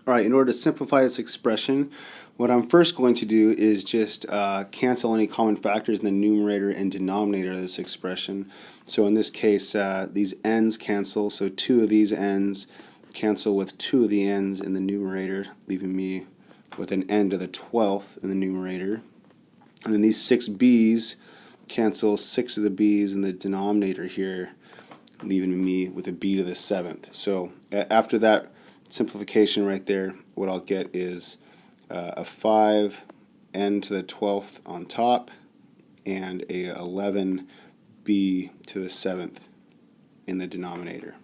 Alright, in order to simplify this expression, what I'm first going to do is just cancel any common factors in the numerator and denominator of this expression. So in this case, these n's cancel, so 2 of these n's cancel with 2 of the n's in the numerator, leaving me with an n to the 12th in the numerator. And then these 6 b's cancel 6 of the b's in the denominator here, leaving me with a b to the 7th. So after that simplification right there, what I'll get is a 5 n to the 12th on top and a 11 b to the 7th in the denominator.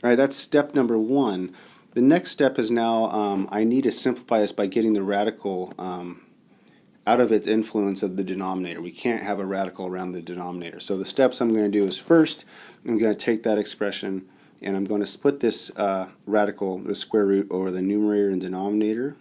Alright, that's step number 1. The next step is now I need to simplify this by getting the radical out of its influence of the denominator. We can't have a radical around the denominator. So the steps I'm going to do is first I'm going to take that expression and I'm going to split this radical, the square root, over the numerator and denominator.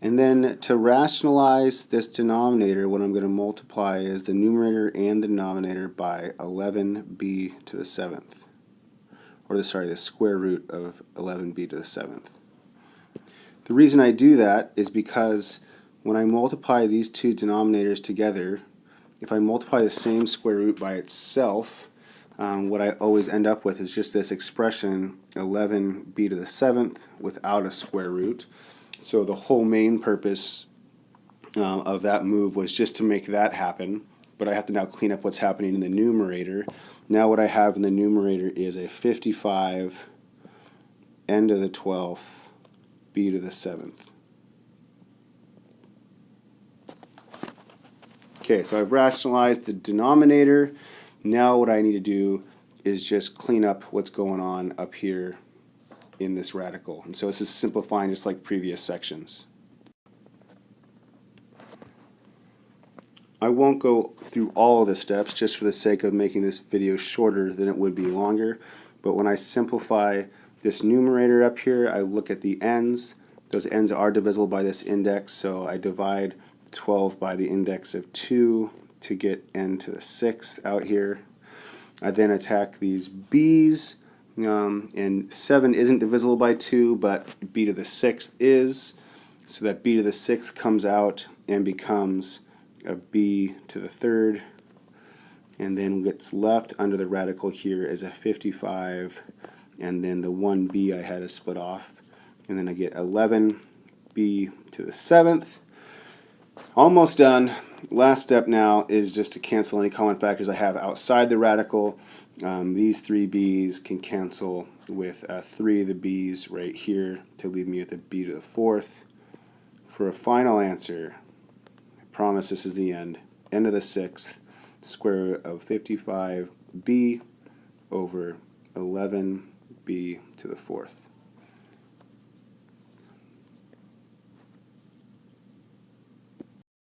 And then to rationalize this denominator, what I'm going to multiply is the numerator and the denominator by 11b to the 7th. Or the square root of 11b to the 7th. The reason I do that is because when I multiply these two denominators together, if I multiply the same square root by itself, what I always end up with is just this expression 11b to the 7th without a square root. So the whole main purpose of that move was just to make that happen, but I have to now clean up what's happening in the numerator. Now what I have in the numerator is a 55 n to the 12th b to the 7th. Okay, so I've rationalized the denominator. Now what I need to do is just clean up what's going on up here in this radical. And so this is simplifying just like previous sections. I won't go through all of the steps just for the sake of making this video shorter than it would be longer. But when I simplify this numerator up here, I look at the n's. Those n's are divisible by this index, so I divide 12 by the index of 2 to get n to the 6th out here. I then attack these b's, and 7 isn't divisible by 2, but b to the 6th is, so that b to the 6th comes out and becomes a b to the 3rd, and then what's left under the radical here is a 55, and then the 1b I had to split off, and then I get 11b to the 7th. Almost done. Last step now is just to cancel any common factors I have outside the radical. These 3 b's can cancel with 3 of the b's right here to leave me with a b to the 4th. For a final answer, I promise this is the end to the 6th, square root of 55b over 11b to the 4th.